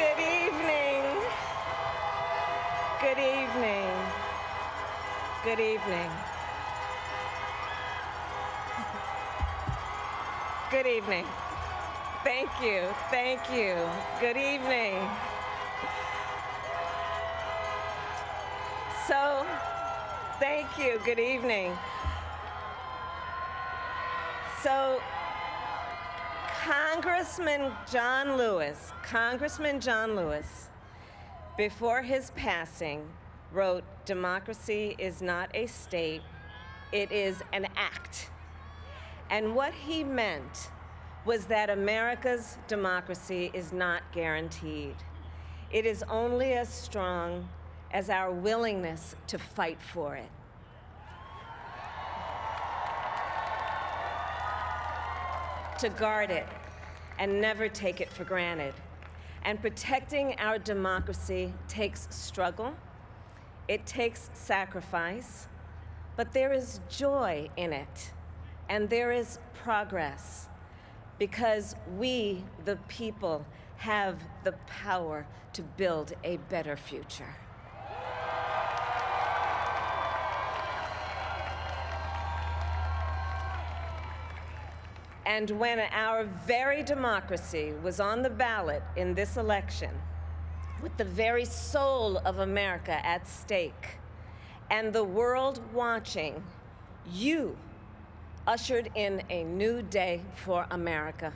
Good evening. Good evening. Good evening. Good evening. Thank you. Thank you. Good evening. So, thank you. Good evening. So, Congressman John Lewis, before his passing, wrote, "Democracy is not a state, it is an act." And what he meant was that America's democracy is not guaranteed. It is only as strong as our willingness to fight for it. To guard it and never take it for granted. And protecting our democracy takes struggle, it takes sacrifice, but there is joy in it, and there is progress, because we, the people, have the power to build a better future. And when our very democracy was on the ballot in this election, with the very soul of America at stake, and the world watching, you ushered in a new day for America.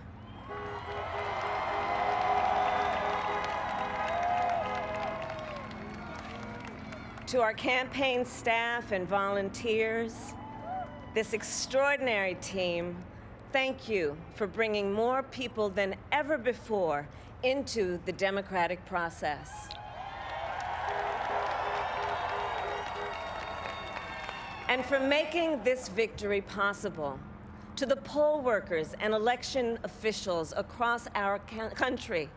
To our campaign staff and volunteers, this extraordinary team, thank you for bringing more people than ever before into the democratic process. And for making this victory possible. To the poll workers and election officials across our country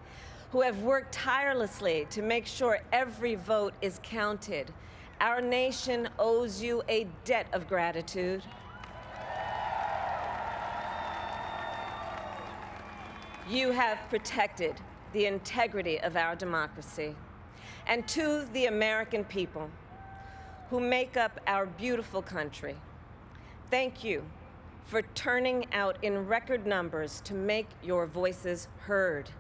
who have worked tirelessly to make sure every vote is counted, our nation owes you a debt of gratitude. You have protected the integrity of our democracy. And to the American people who make up our beautiful country, thank you for turning out in record numbers to make your voices heard.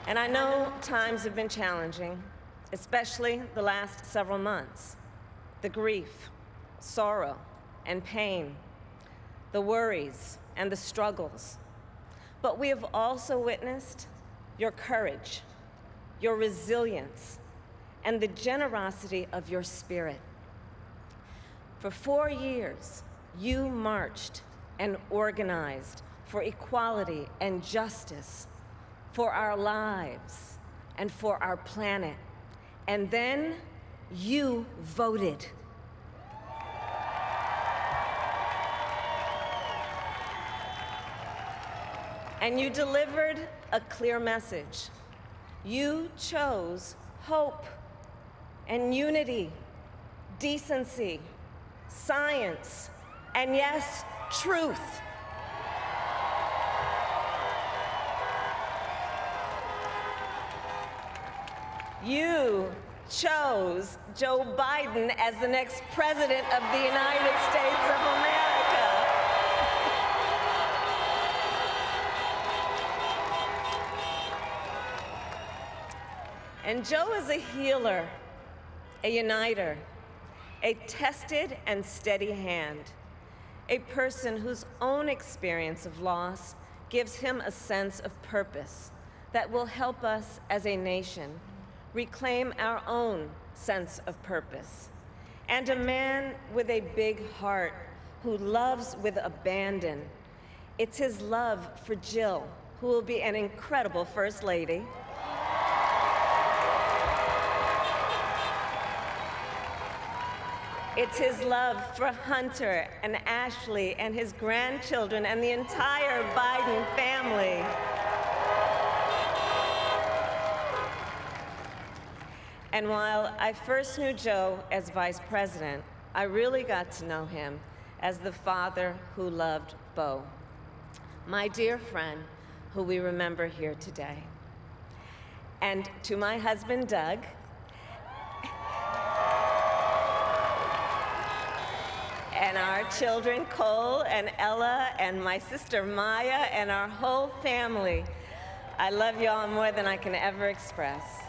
And I know times have been challenging, especially the last several months. The grief, sorrow, and pain, the worries and the struggles. But we have also witnessed your courage, your resilience, and the generosity of your spirit. For 4 years, you marched and organized for equality and justice, for our lives and for our planet. And then you voted. And you delivered a clear message. You chose hope and unity, decency, science, and yes, truth. You chose Joe Biden as the next president of the United States of America. And Joe is a healer, a uniter, a tested and steady hand, a person whose own experience of loss gives him a sense of purpose that will help us as a nation reclaim our own sense of purpose. And a man with a big heart who loves with abandon. It's his love for Jill, who will be an incredible First Lady. It's his love for Hunter and Ashley and his grandchildren and the entire Biden family. And while I first knew Joe as vice president, I really got to know him as the father who loved Bo. my dear friend who we remember here today. And to my husband, Doug, and our children, Cole and Ella, and my sister Maya, and our whole family, I love you all more than I can ever express.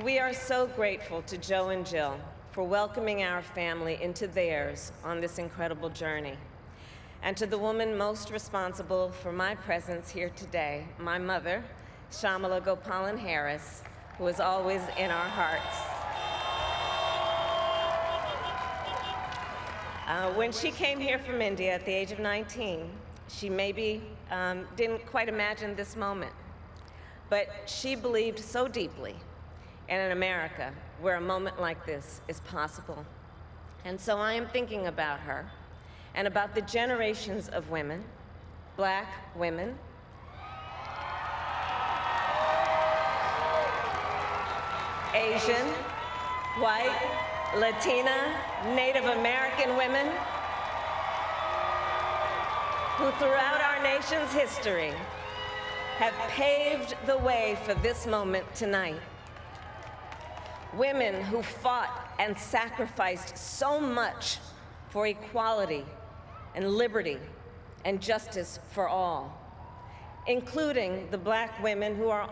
We are so grateful to Joe and Jill for welcoming our family into theirs on this incredible journey. And to the woman most responsible for my presence here today, my mother, Shamala Gopalan Harris, who is always in our hearts. When she came here from India at the age of 19, she maybe didn't quite imagine this moment, but she believed so deeply in an America where a moment like this is possible. And so I am thinking about her and about the generations of women, Black women, Asian, white, Latina, Native American women who throughout our nation's history have paved the way for this moment tonight. Women who fought and sacrificed so much for equality and liberty and justice for all, including the Black women who are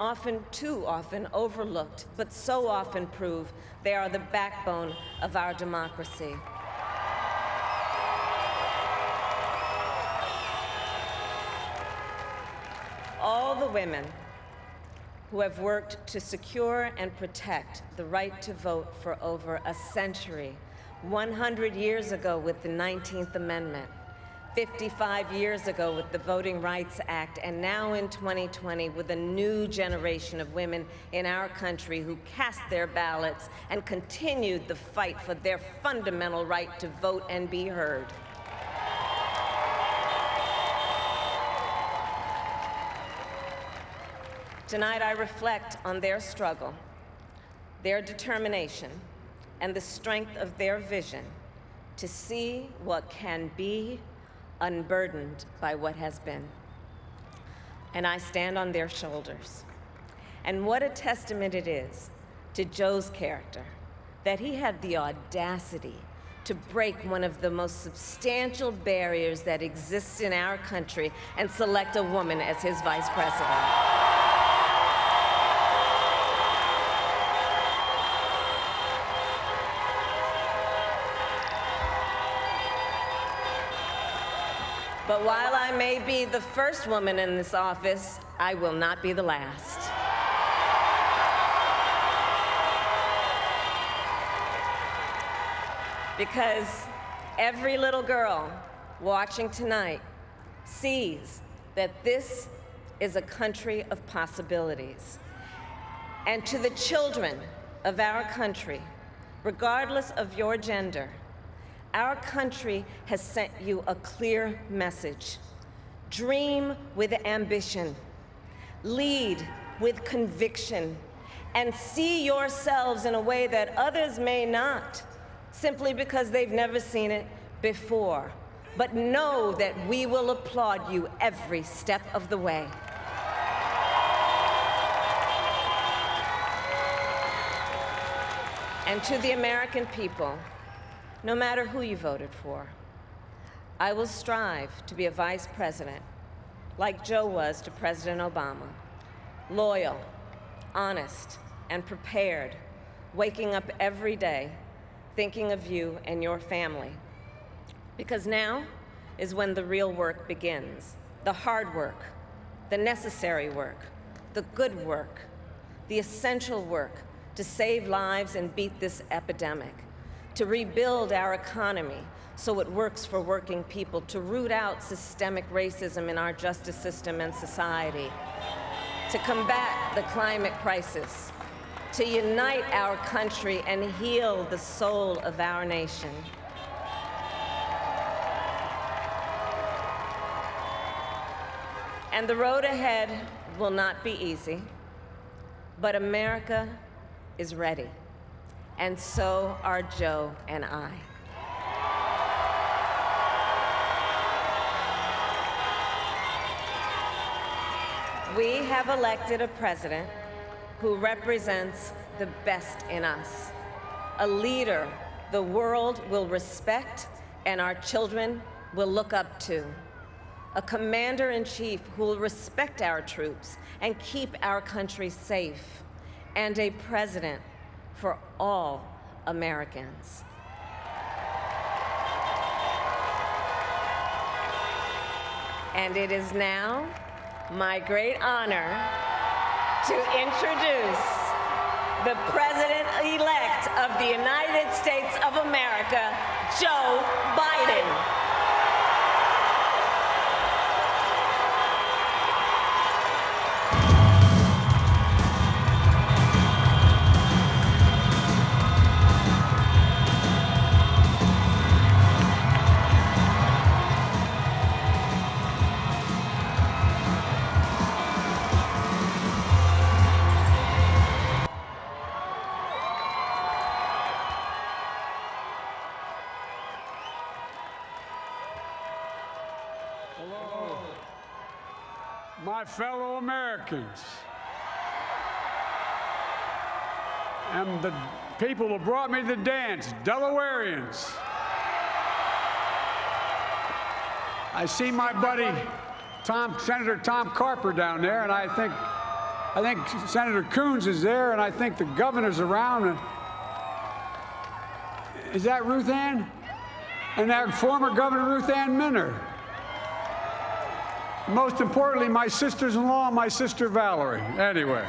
too often overlooked, but so often prove they are the backbone of our democracy. All the women who have worked to secure and protect the right to vote for over a century, 100 years ago with the 19th Amendment, 55 years ago with the Voting Rights Act, and now in 2020 with a new generation of women in our country who cast their ballots and continued the fight for their fundamental right to vote and be heard. Tonight I reflect on their struggle, their determination, and the strength of their vision to see what can be unburdened by what has been. And I stand on their shoulders. And what a testament it is to Joe's character that he had the audacity to break one of the most substantial barriers that exists in our country and select a woman as his vice president. But while I may be the first woman in this office, I will not be the last. Because every little girl watching tonight sees that this is a country of possibilities. And to the children of our country, regardless of your gender, our country has sent you a clear message. Dream with ambition, lead with conviction, and see yourselves in a way that others may not, simply because they've never seen it before. But know that we will applaud you every step of the way. And to the American people, no matter who you voted for, I will strive to be a vice president, like Joe was to President Obama, loyal, honest, and prepared, waking up every day thinking of you and your family. Because now is when the real work begins, the hard work, the necessary work, the good work, the essential work to save lives and beat this epidemic, to rebuild our economy so it works for working people, to root out systemic racism in our justice system and society, to combat the climate crisis, to unite our country and heal the soul of our nation. And the road ahead will not be easy, but America is ready. And so are Joe and I. We have elected a president who represents the best in us, a leader the world will respect and our children will look up to, a commander-in-chief who will respect our troops and keep our country safe, and a president for all Americans. And it is now my great honor to introduce the President-elect of the United States of America, Joe Biden. Hello, my fellow Americans, and the people who brought me to the dance, Delawareans. I see my buddy Senator Tom Carper down there, and I think Senator Coons is there, and I think the governor's around. Is that Ruth Ann? And that former Governor Ruth Ann Minner. Most importantly, my sisters-in-law and my sister Valerie. Anyway.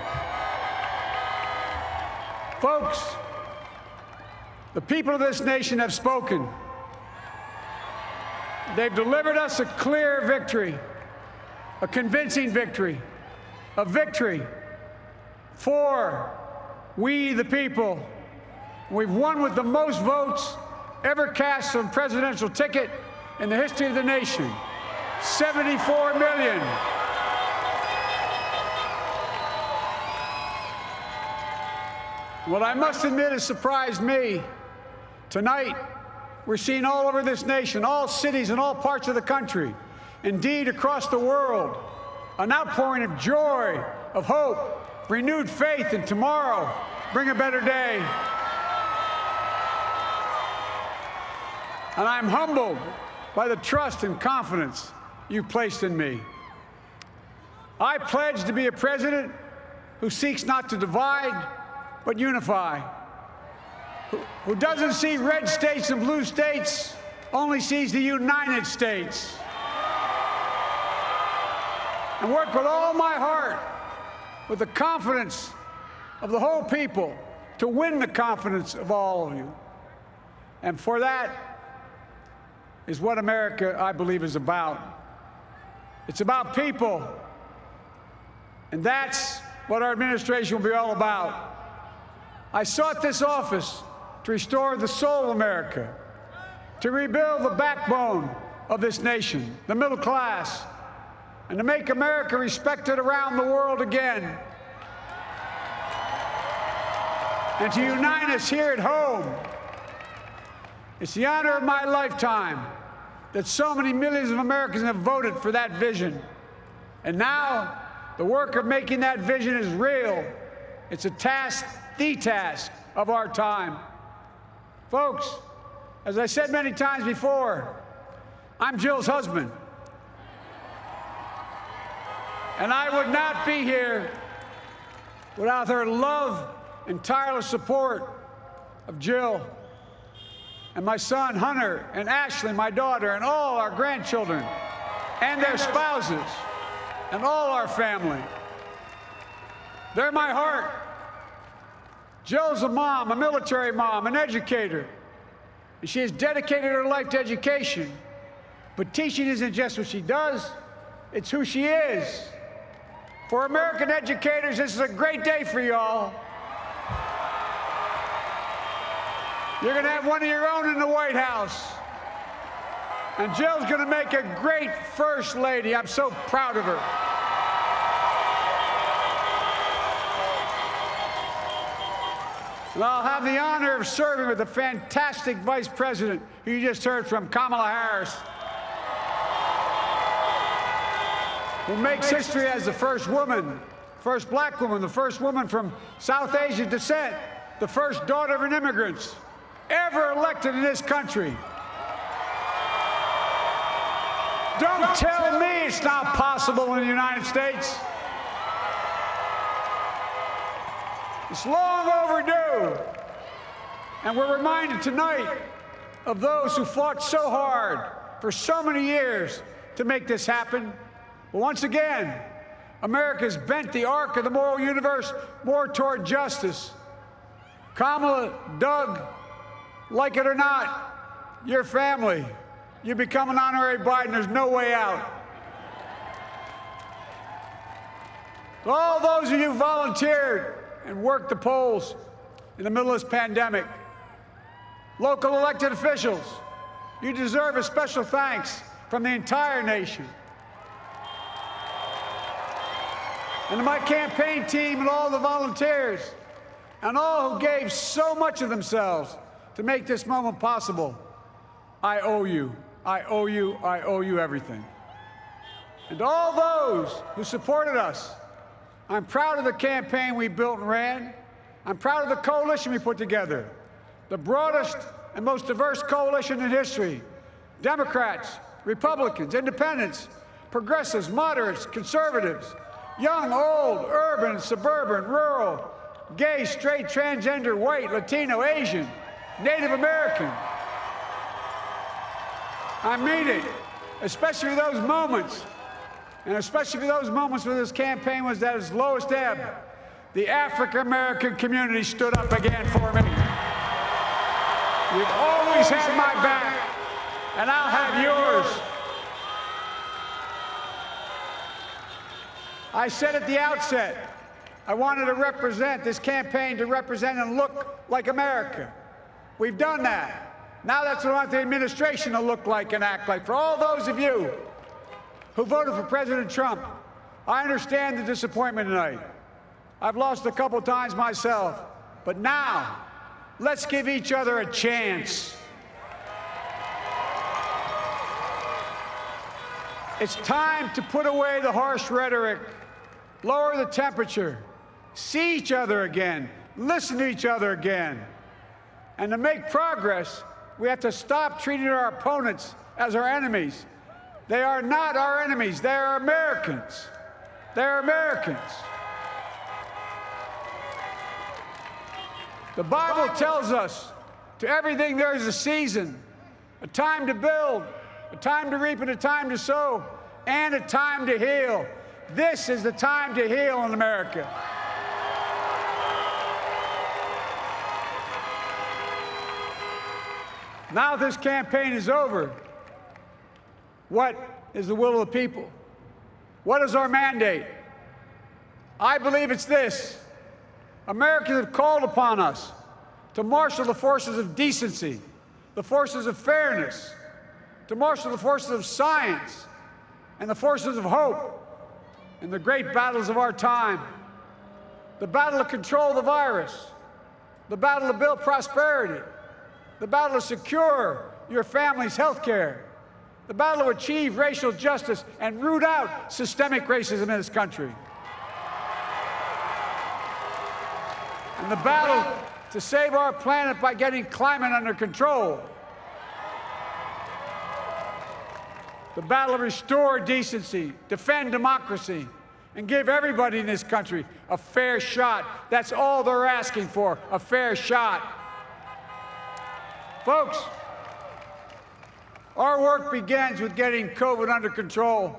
Folks, the people of this nation have spoken. They've delivered us a clear victory, a convincing victory, a victory for we the people. We've won with the most votes ever cast on a presidential ticket in the history of the nation. 74 million. What I must admit has surprised me. Tonight, we're seeing all over this nation, all cities and all parts of the country, indeed across the world, an outpouring of joy, of hope, renewed faith in tomorrow, bring a better day. And I'm humbled by the trust and confidence you've placed in me. I pledge to be a president who seeks not to divide, but unify, who doesn't see red states and blue states, only sees the United States, and work with all my heart, with the confidence of the whole people, to win the confidence of all of you. And for that is what America, I believe, is about. It's about people, and that's what our administration will be all about. I sought this office to restore the soul of America, to rebuild the backbone of this nation, the middle class, and to make America respected around the world again, and to unite us here at home. It's the honor of my lifetime that so many millions of Americans have voted for that vision. And now, the work of making that vision is real. It's a task, the task of our time. Folks, as I said many times before, I'm Jill's husband. And I would not be here without her love and tireless support of Jill, and my son, Hunter, and Ashley, my daughter, and all our grandchildren, and their spouses, and all our family. They're my heart. Jill's a mom, a military mom, an educator, and she has dedicated her life to education. But teaching isn't just what she does, it's who she is. For American educators, this is a great day for y'all. You're going to have one of your own in the White House. And Jill's going to make a great First Lady. I'm so proud of her. And I'll have the honor of serving with the fantastic Vice President who you just heard from, Kamala Harris. who makes history as the first woman, first black woman, the first woman from South Asian descent, the first daughter of an immigrant ever elected in this country. Don't tell me it's not possible in the United States. It's long overdue. And we're reminded tonight of those who fought so hard for so many years to make this happen. But once again, America's bent the arc of the moral universe more toward justice. Kamala, Doug, like it or not, your family, you become an honorary Biden, there's no way out. To all those of you who volunteered and worked the polls in the middle of this pandemic, local elected officials, you deserve a special thanks from the entire nation. And to my campaign team and all the volunteers and all who gave so much of themselves to make this moment possible, I owe you. I owe you. I owe you everything. And to all those who supported us, I'm proud of the campaign we built and ran. I'm proud of the coalition we put together, the broadest and most diverse coalition in history. Democrats, Republicans, independents, progressives, moderates, conservatives, young, old, urban, suburban, rural, gay, straight, transgender, white, Latino, Asian, Native American. I mean it, especially those moments, and especially for those moments where this campaign was at its lowest ebb. The African-American community stood up again for me. You've always had my back, and I'll have yours. I said at the outset, I wanted to represent this campaign to represent and look like America. We've done that. Now that's what I want the administration to look like and act like. For all those of you who voted for President Trump, I understand the disappointment tonight. I've lost a couple times myself, but now let's give each other a chance. It's time to put away the harsh rhetoric, lower the temperature, see each other again, listen to each other again. And to make progress, we have to stop treating our opponents as our enemies. They are not our enemies. They are Americans. They're Americans. The Bible tells us, to everything there is a season, a time to build, a time to reap and a time to sow, and a time to heal. This is the time to heal in America. Now this campaign is over. What is the will of the people? What is our mandate? I believe it's this. Americans have called upon us to marshal the forces of decency, the forces of fairness, to marshal the forces of science and the forces of hope in the great battles of our time. The battle to control the virus, the battle to build prosperity, the battle to secure your family's health care, the battle to achieve racial justice and root out systemic racism in this country, and the battle to save our planet by getting climate under control, the battle to restore decency, defend democracy, and give everybody in this country a fair shot. That's all they're asking for, a fair shot. Folks, our work begins with getting COVID under control.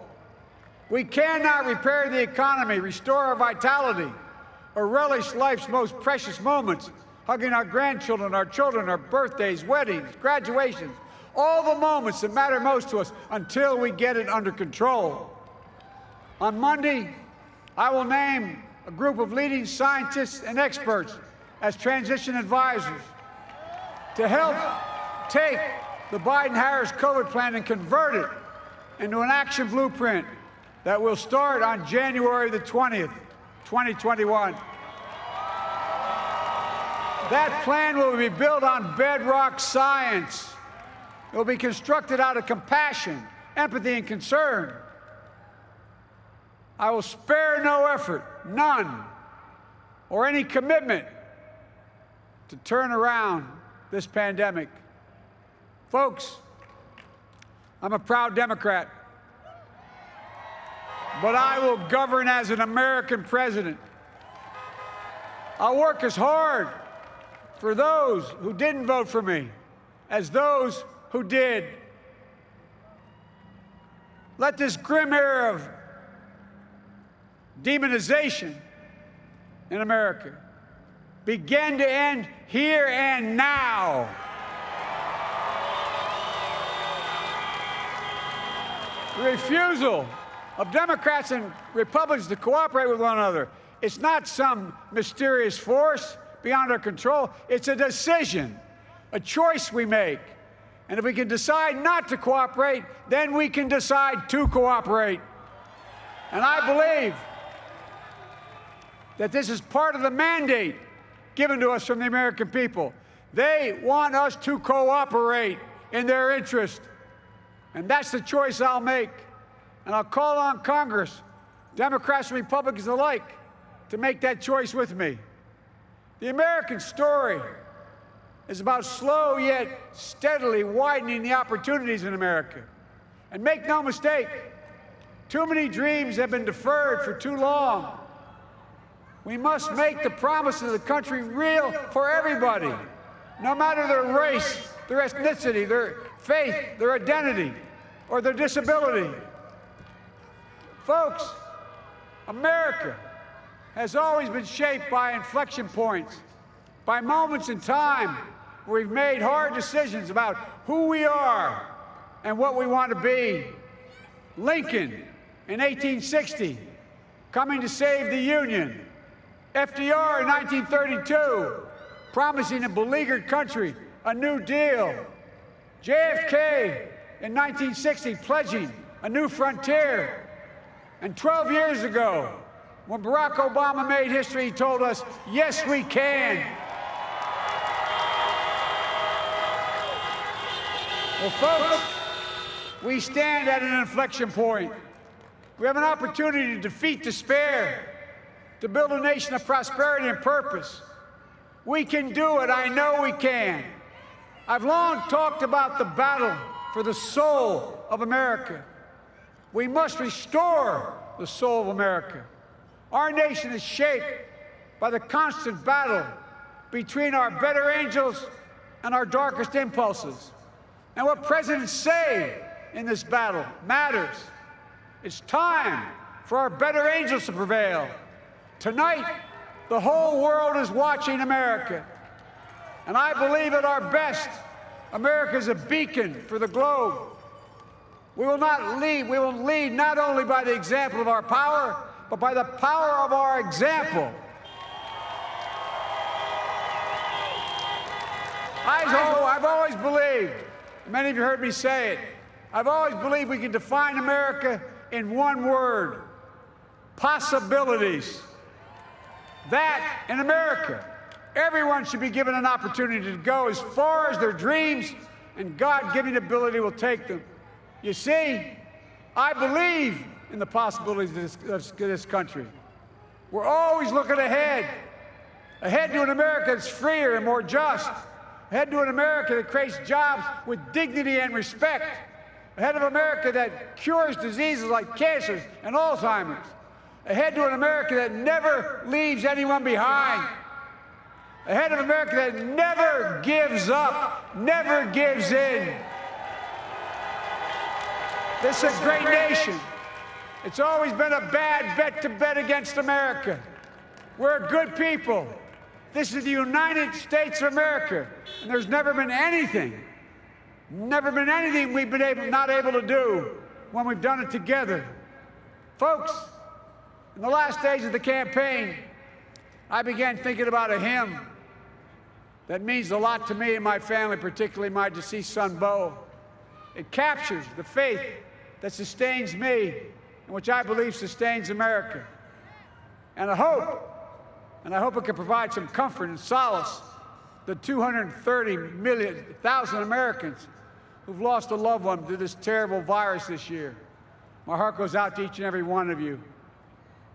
We cannot repair the economy, restore our vitality, or relish life's most precious moments, hugging our grandchildren, our children, our birthdays, weddings, graduations, all the moments that matter most to us until we get it under control. On Monday, I will name a group of leading scientists and experts as transition advisors to help take the Biden-Harris COVID plan and convert it into an action blueprint that will start on January the 20th, 2021. That plan will be built on bedrock science. It will be constructed out of compassion, empathy, and concern. I will spare no effort, none, or any commitment to turn around this pandemic. Folks, I'm a proud Democrat, but I will govern as an American president. I'll work as hard for those who didn't vote for me as those who did. Let this grim era of demonization in America begin to end here and now. The refusal of Democrats and Republicans to cooperate with one another, it's not some mysterious force beyond our control. It's a decision, a choice we make. And if we can decide not to cooperate, then we can decide to cooperate. And I believe that this is part of the mandate given to us from the American people. They want us to cooperate in their interest. And that's the choice I'll make. And I'll call on Congress, Democrats and Republicans alike, to make that choice with me. The American story is about slow yet steadily widening the opportunities in America. And make no mistake, too many dreams have been deferred for too long. We must make the promise of the country real for everybody, no matter their race, their ethnicity, their faith, their identity, or their disability. Folks, America has always been shaped by inflection points, by moments in time where we've made hard decisions about who we are and what we want to be. Lincoln in 1860, coming to save the Union. FDR in 1932, promising a beleaguered country a new deal. JFK in 1960, pledging a new frontier. And 12 years ago, when Barack Obama made history, he told us, yes, we can. Well, folks, we stand at an inflection point. We have an opportunity to defeat despair, to build a nation of prosperity and purpose. We can do it. I know we can. I've long talked about the battle for the soul of America. We must restore the soul of America. Our nation is shaped by the constant battle between our better angels and our darkest impulses. And what presidents say in this battle matters. It's time for our better angels to prevail. Tonight, the whole world is watching America. And I believe at our best, America is a beacon for the globe. We will lead not only by the example of our power, but by the power of our example. I've always believed, many of you heard me say it, I've always believed we can define America in one word: possibilities. That, in America, everyone should be given an opportunity to go as far as their dreams and God-given ability will take them. You see, I believe in the possibilities of this country. We're always looking ahead to an America that's freer and more just, ahead to an America that creates jobs with dignity and respect, ahead of America that cures diseases like cancer and Alzheimer's, ahead to an America that never leaves anyone behind, ahead of America that never gives up, never gives in. This is a great nation. It's always been a bad bet to bet against America. We're a good people. This is the United States of America, and there's never been anything we've been not able to do when we've done it together. Folks, in the last days of the campaign, I began thinking about a hymn that means a lot to me and my family, particularly my deceased son, Bo. It captures the faith that sustains me and which I believe sustains America. And I hope it can provide some comfort and solace to 230,000 Americans who've lost a loved one to this terrible virus this year. My heart goes out to each and every one of you.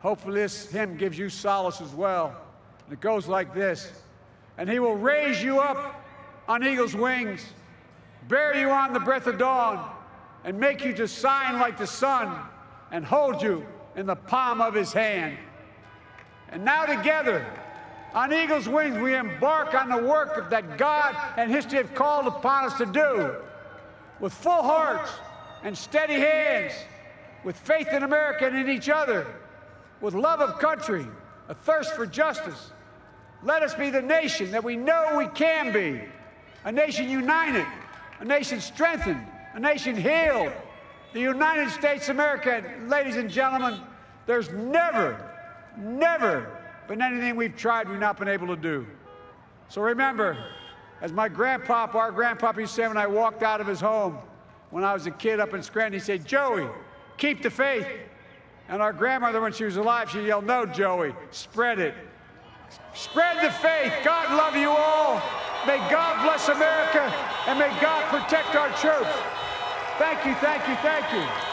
Hopefully this hymn gives you solace as well. And it goes like this. And he will raise you up on eagle's wings, bear you on the breath of dawn, and make you to shine like the sun, and hold you in the palm of his hand. And now together, on eagle's wings, we embark on the work that God and history have called upon us to do, with full hearts and steady hands, with faith in America and in each other, with love of country, a thirst for justice. Let us be the nation that we know we can be, a nation united, a nation strengthened, a nation healed. The United States of America, ladies and gentlemen, there's never been anything we've tried we've not been able to do. So remember, as my grandpapa, our grandpapa used to say when I walked out of his home when I was a kid up in Scranton, he said, "Joey, keep the faith." And our grandmother, when she was alive, she yelled, "No, Joey, spread it. Spread the faith. God love you all. May God bless America, and may God protect our troops." Thank you, thank you, thank you.